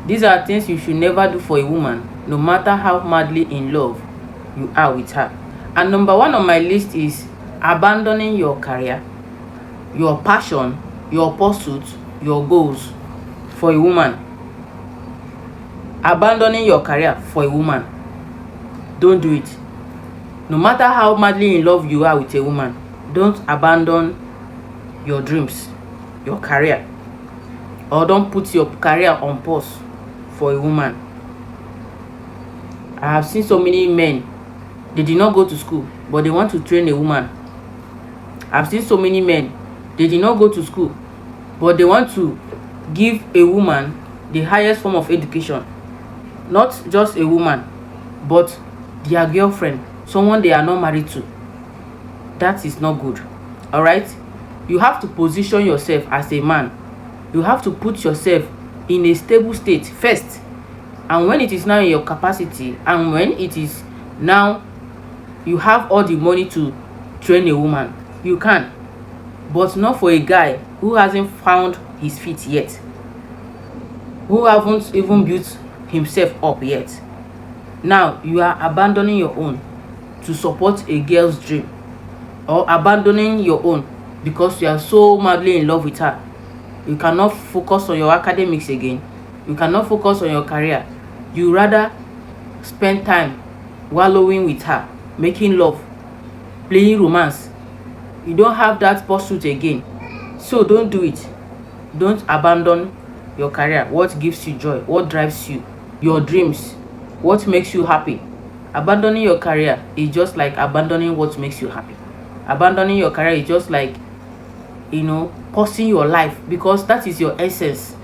These are things you should never do for a woman, no matter how madly in love you are with her. And number one on my list is abandoning your career, your passion, your pursuit, your goals for a woman. Abandoning your career for a woman. Don't do it. No matter how madly in love you are with a woman, don't abandon your dreams, your career, or don't put your career on pause for a woman. I have seen so many men, they did not go to school, but they want to train a woman. I've seen so many men, they did not go to school, but they want to give a woman the highest form of education. Not just a woman, but their girlfriend, someone they are not married to. That is not good. All right, you have to position yourself as a man. You have to put yourself in a stable state first, and when it is now in your capacity, and when it is now you have all the money to train a woman, you can. But not for a guy who hasn't found his feet yet, who haven't even built himself up yet. Now you are abandoning your own to support a girl's dream, or abandoning your own because you are so madly in love with her. You cannot focus on your academics again. You cannot focus on your career. You rather spend time wallowing with her, making love, playing romance. You don't have that pursuit again. So don't do it. Don't abandon your career. What gives you joy? What drives you? Your dreams? What makes you happy? Abandoning your career is just like abandoning what makes you happy. Abandoning your career is just like, pausing your life, because that is your essence.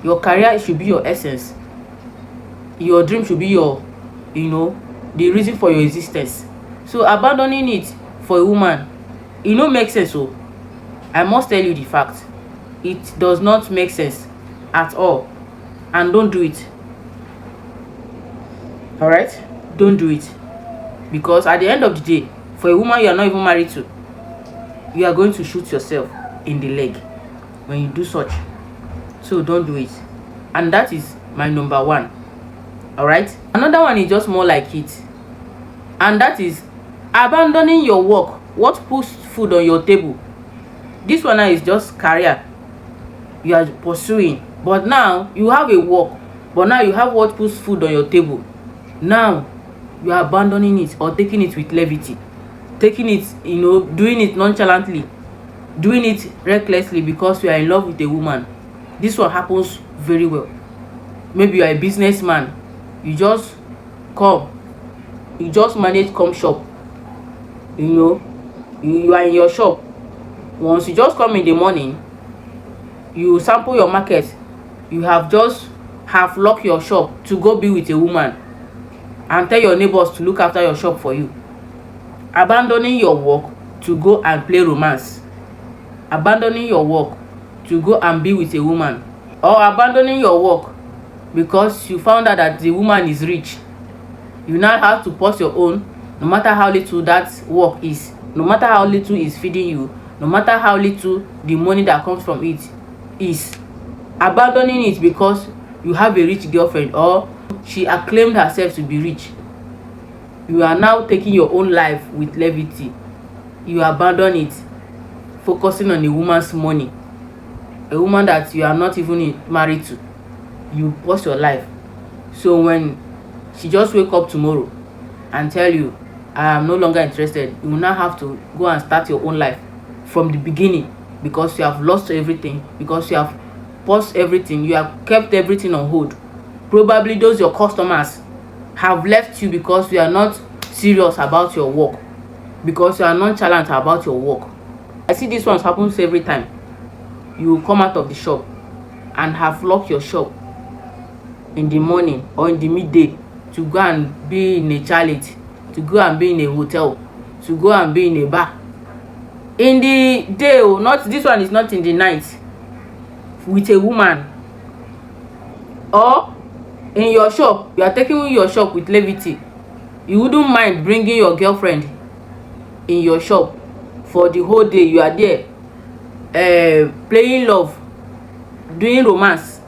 Your career should be your essence. Your dream should be your, the reason for your existence. So abandoning it for a woman, makes sense. So I must tell you the fact. It does not make sense at all. And don't do it. Alright? Don't do it. Because at the end of the day, for a woman you are not even married to, you are going to shoot yourself in the leg when you do such. So don't do it. And that is my number one. Alright? Another one is just more like it. And that is abandoning your work. What puts food on your table? This one now is just career you are pursuing. But now you have a work. But now you have what puts food on your table. Now you are abandoning it or taking it with levity. Taking it, doing it nonchalantly. Doing it recklessly because you are in love with a woman. This one happens very well. Maybe you are a businessman. You just manage come shop. You are in your shop. Once you just come in the morning, you sample your market. You have just locked your shop to go be with a woman and tell your neighbors to look after your shop for you. Abandoning your work to go and play romance. Abandoning your work to go and be with a woman. Or abandoning your work because you found out that the woman is rich. You now have to pause your own, no matter how little that work is, no matter how little is feeding you, no matter how little the money that comes from it is. Abandoning it because you have a rich girlfriend or she acclaimed herself to be rich. You are now taking your own life with levity. You abandon it, focusing on a woman's money, a woman that you are not even married to. You pause your life. So when she just wake up tomorrow and tell you, I am no longer interested, you will now have to go and start your own life from the beginning, because you have lost everything, because you have paused everything, you have kept everything on hold. Probably those your customers have left you because you are not serious about your work, because you are nonchalant about your work. I see this one happens every time. You come out of the shop and have locked your shop in the morning or in the midday to go and be in a chalet, to go and be in a hotel, to go and be in a bar. In the day, not this one is not in the night, with a woman. Or in your shop, you are taking your shop with levity. You wouldn't mind bringing your girlfriend in your shop for the whole day. You are there playing love, doing romance,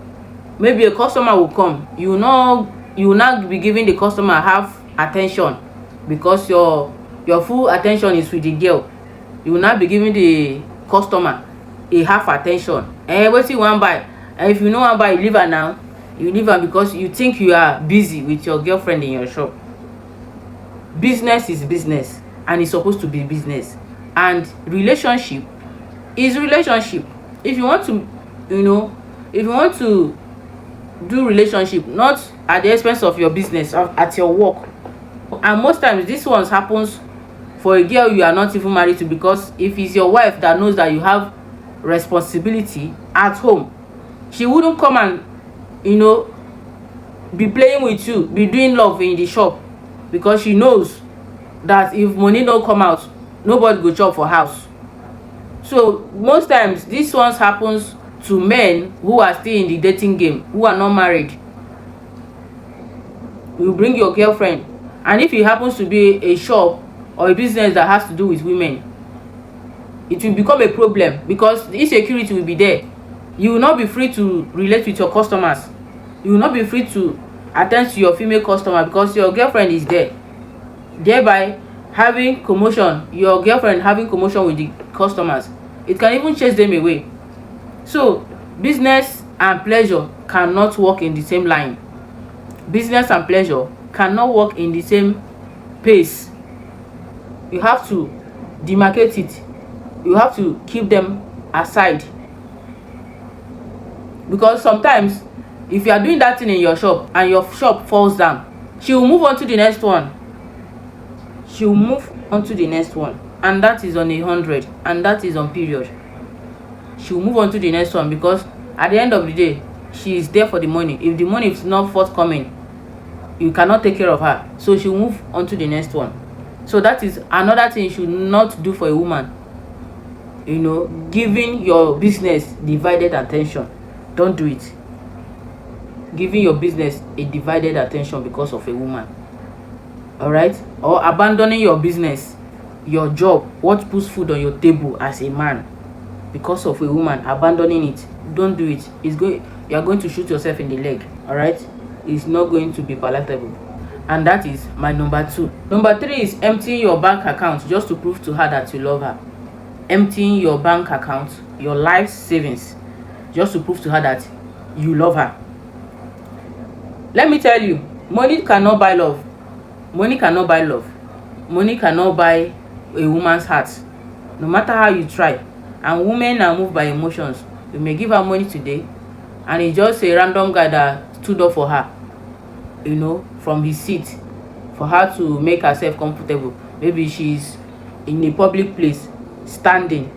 maybe a customer will come, you will not be giving the customer half attention, because your full attention is with the girl. You will not be giving the customer a half attention. Wetin you wan buy, and if you no wan buy, you leave her now. You leave her because you think you are busy with your girlfriend in your shop. Business is business, and it's supposed to be business, and relationship is relationship. If you want to, if you want to do relationship, not at the expense of your business at your work. And most times this ones happens for a girl you are not even married to, because if it's your wife that knows that you have responsibility at home, she wouldn't come and be playing with you, be doing love in the shop, because she knows that if money don't come out, nobody go chop for house. So most times this ones happens to men who are still in the dating game, who are not married. You bring your girlfriend, and if it happens to be a shop or a business that has to do with women, it will become a problem, because the insecurity will be there. You will not be free to relate with your customers. You will not be free to attend to your female customer, because your girlfriend is there, thereby having commotion. Your girlfriend having commotion with the customers, it can even chase them away. So business and pleasure cannot work in the same line. Business and pleasure cannot work in the same pace. You have to demarcate it. You have to keep them aside, because sometimes if you are doing that thing in your shop and your shop falls down, she will move on to the next one. She will move on to the next one, and that is on 100, and that is on period. She will move on to the next one, because at the end of the day, she is there for the money. If the money is not forthcoming, you cannot take care of her, so she will move on to the next one. So that is another thing you should not do for a woman. Giving your business divided attention. Don't do it. Giving your business a divided attention because of a woman. All right? Or abandoning your business, your job, what puts food on your table as a man, because of a woman, abandoning it. Don't do it. You are going to shoot yourself in the leg. All right? It's not going to be palatable. And that is my number 2. Number 3 is emptying your bank account just to prove to her that you love her. Emptying your bank account, your life savings, just to prove to her that you love her. Let me tell you, money cannot buy love. Money cannot buy love. Money cannot buy a woman's heart, no matter how you try. And women are moved by emotions. You may give her money today, and it's just a random guy that stood up for her, from his seat, for her to make herself comfortable. Maybe she's in a public place standing,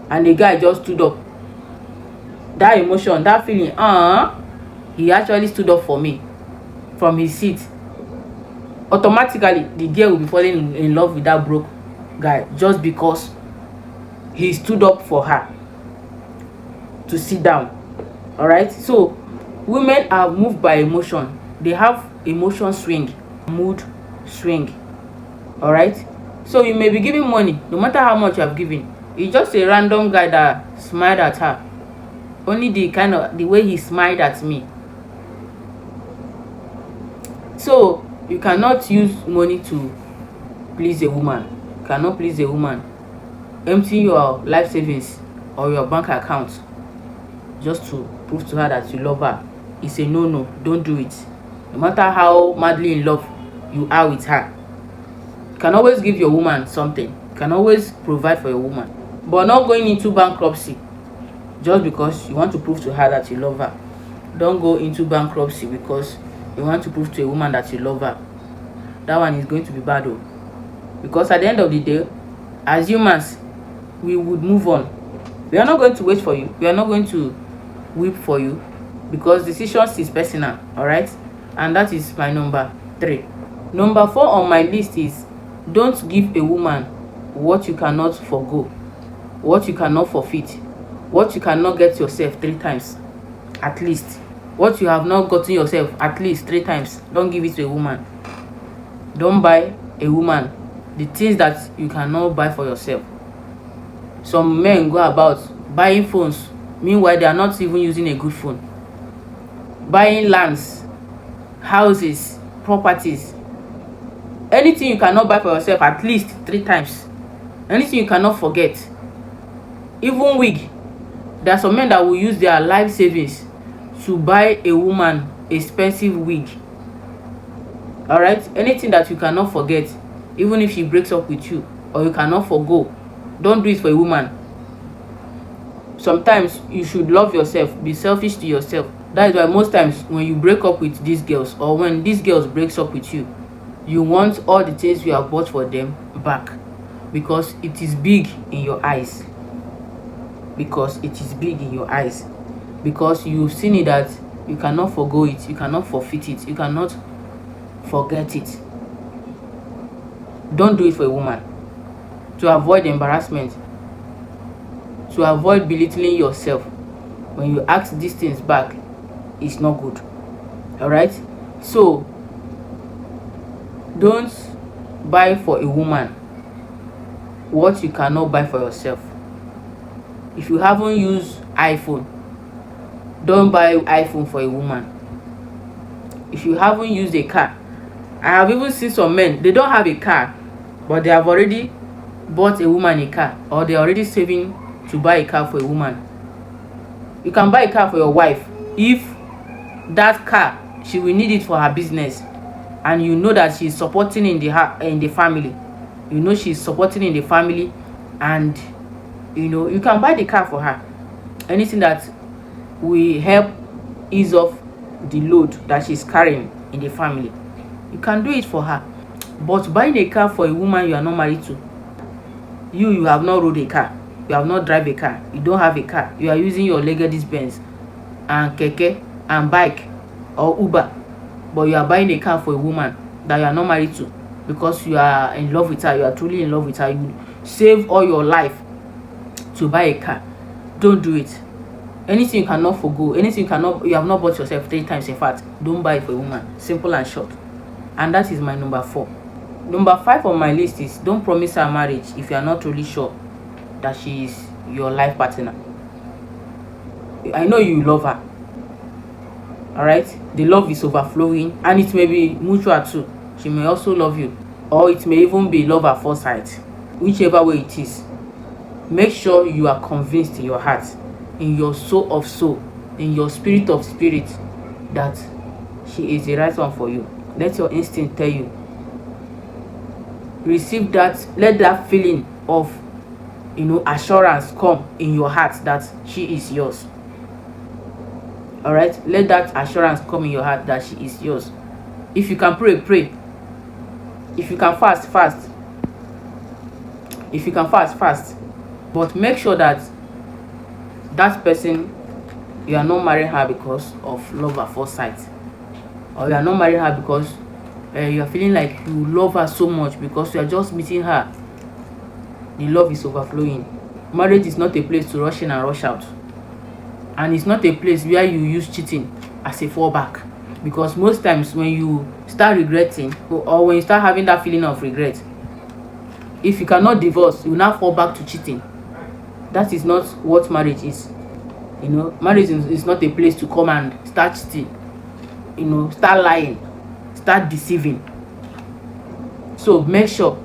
and the guy just stood up. That emotion, that feeling, he actually stood up for me from his seat. Automatically the girl will be falling in love with that broke guy, just because he stood up for her to sit down. All right? So women are moved by emotion. They have emotion swing, mood swing. All right? So you may be giving money, no matter how much you have given. It's just a random guy that smiled at her. Only the way he smiled at me. So you cannot use money to please a woman. You cannot please a woman. Empty your life savings or your bank account just to prove to her that you love her. It's a no. Don't do it. No matter how madly in love you are with her, you can always give your woman something. You can always provide for your woman, but not going into bankruptcy just because you want to prove to her that you love her. Don't go into bankruptcy because you want to prove to a woman that you love her. That one is going to be bad, though. Because at the end of the day, as humans, we would move on. We are not going to wait for you. We are not going to weep for you, because decisions is personal. All right? And that is my number 3. Number 4 on my list is, don't give a woman what you cannot forgo, what you cannot forfeit, what you cannot get yourself 3 times at least. What you have not gotten yourself at least 3 times, don't give it to a woman. Don't buy a woman the things that you cannot buy for yourself. Some men go about buying phones, meanwhile they are not even using a good phone. buying lands, houses, properties. Anything you cannot buy for yourself at least 3 times. Anything you cannot forget. Even wig. There are some men that will use their life savings to buy a woman expensive wig. Alright? Anything that you cannot forget, even if she breaks up with you or you cannot forgo, don't do it for a woman. Sometimes you should love yourself, be selfish to yourself. That is why most times when you break up with these girls, or when these girls breaks up with you, you want all the things you have bought for them back, because it is big in your eyes. Because it is big in your eyes. Because you've seen it that you cannot forgo it, you cannot forfeit it, you cannot forget it. Don't do it for a woman. To avoid embarrassment, to avoid belittling yourself when you ask these things back, it's not good. Alright? So don't buy for a woman what you cannot buy for yourself. If you haven't used iPhone, don't buy iPhone for a woman. If you haven't used a car, I have even seen some men, they don't have a car, but they have already bought a woman a car, or they're already saving to buy a car for a woman. You can buy a car for your wife if that car, she will need it for her business, and you know that she's supporting in the family. You know she's supporting in the family, and you know you can buy the car for her. Anything that will help ease off the load that she's carrying in the family, you can do it for her. But buying a car for a woman you are not married to, you have not rode a car, you have not drive a car, you don't have a car, you are using your Legacy Benz and keke and bike or Uber, but you are buying a car for a woman that you are not married to because you are in love with her, you are truly in love with her, you save all your life to buy a car. Don't do it. Anything you cannot forgo, anything you have not bought yourself 3 times, in fact, don't buy it for a woman. Simple and short. And that is my number 4. Number 5 on my list is don't promise her marriage if you are not really sure that she is your life partner. I know you love her. Alright? The love is overflowing, and it may be mutual too. She may also love you, or it may even be love at first sight. Whichever way it is, make sure you are convinced in your heart, in your soul of soul, in your spirit of spirit, that she is the right one for you. Let your instinct tell you. Receive that. Let that feeling of assurance come in your heart that she is yours. All right, let that assurance come in your heart that she is yours. If you can pray, pray. If you can fast, fast. If you can fast, fast. But make sure that that person, you are not marrying her because of love at first sight, or you are not marrying her because you are feeling like you love her so much because you are just meeting her. The love is overflowing. Marriage is not a place to rush in and rush out, and it's not a place where you use cheating as a fallback, because most times when you start regretting, or when you start having that feeling of regret, if you cannot divorce, you now fall back to cheating. That is not what marriage is. Marriage is not a place to come and start cheating, start lying, start deceiving. So make sure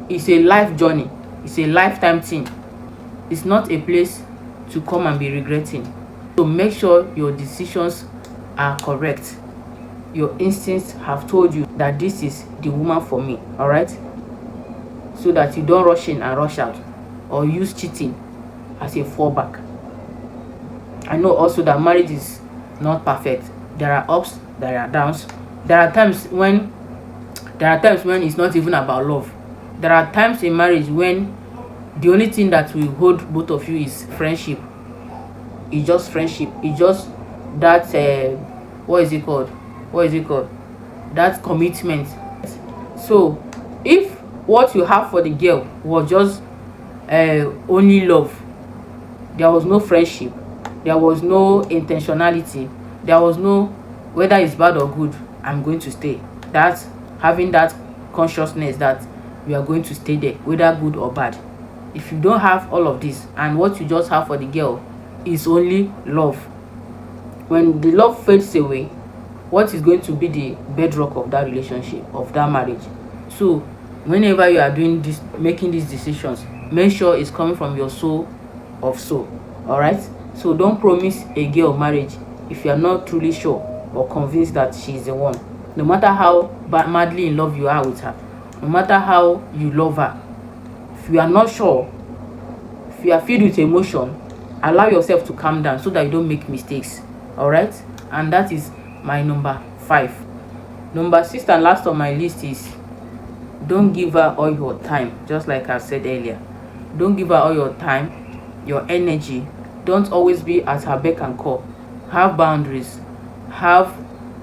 it's a life journey, it's a lifetime thing. It's not a place to come and be regretting. So make sure your decisions are correct. Your instincts have told you that this is the woman for me. All right, so that you don't rush in and rush out, or use cheating as a fallback. I know also that marriage is not perfect. There are ups, there are downs. There are times when it's not even about love. There are times in marriage when the only thing that will hold both of you is friendship. It's just friendship. It's just that what is it called? That commitment. So if what you have for the girl was just only love, there was no friendship, there was no intentionality, there was no whether it's bad or good, I'm going to stay. That's having that consciousness that you are going to stay there, whether good or bad. If you don't have all of this, and what you just have for the girl is only love, when the love fades away, what is going to be the bedrock of that relationship, of that marriage? So whenever you are doing this, making these decisions, make sure it's coming from your soul of soul. All right, so don't promise a girl marriage if you are not truly sure or convinced that she is the one. No matter how madly in love you are with her, no matter how you love her, if you are not sure, if you are filled with emotion, allow yourself to calm down so that you don't make mistakes. All right, and that is my number 5. Number 6 and last on my list is don't give her all your time. Just like I said earlier, don't give her all your time, your energy. Don't always be at her beck and call. Have boundaries. Have,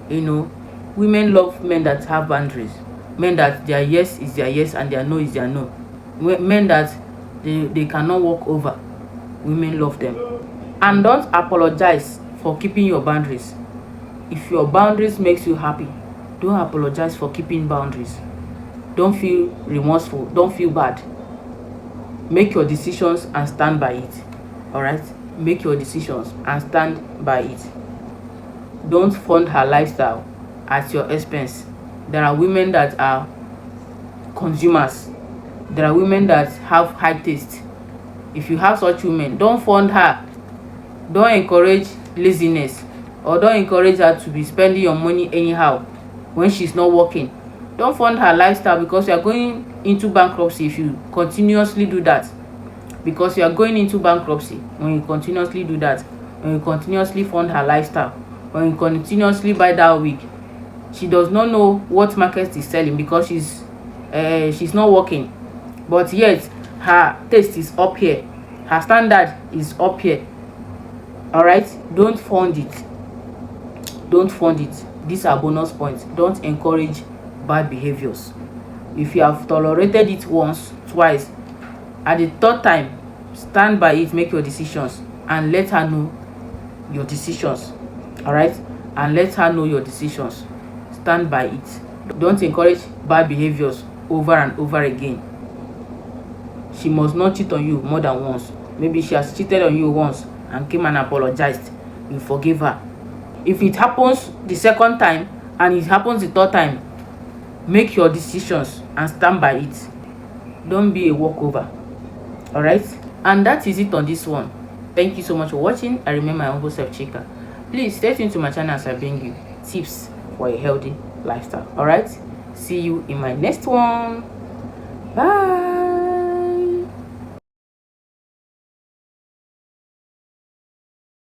women love men that have boundaries, men that their yes is their yes and their no is their no, men that they cannot walk over. Women love them. And don't apologize for keeping your boundaries. If your boundaries makes you happy, don't apologize for keeping boundaries. Don't feel remorseful, don't feel bad. Make your decisions and stand by it. All right, make your decisions and stand by it. Don't fund her lifestyle at your expense. There are women that are consumers. There are women that have high taste. If you have such women, don't fund her. Don't encourage laziness, or don't encourage her to be spending your money anyhow when she's not working. Don't fund her lifestyle, because you are going into bankruptcy if you continuously do that. Because you are going into bankruptcy when you continuously do that. When you continuously fund her lifestyle, when you continuously buy that wig. She does not know what market is selling because she's not working, but yet her taste is up here, her standard is up here. All right, don't fund it. Don't fund it. These are bonus points. Don't encourage bad behaviors. If you have tolerated it once, twice, at the third time, stand by it. Make your decisions and let her know your decisions. All right, and let her know your decisions. Stand by it. Don't encourage bad behaviors over and over again. She must not cheat on you more than once. Maybe she has cheated on you once and came and apologized. You forgive her. If it happens the second time and it happens the third time, make your decisions and stand by it. Don't be a walkover. All right, and that is it on this one. Thank you so much for watching. I remain my humble self, Chika. Please stay tuned to my channel as I bring you tips for a healthy lifestyle. All right, see you in my next one. Bye.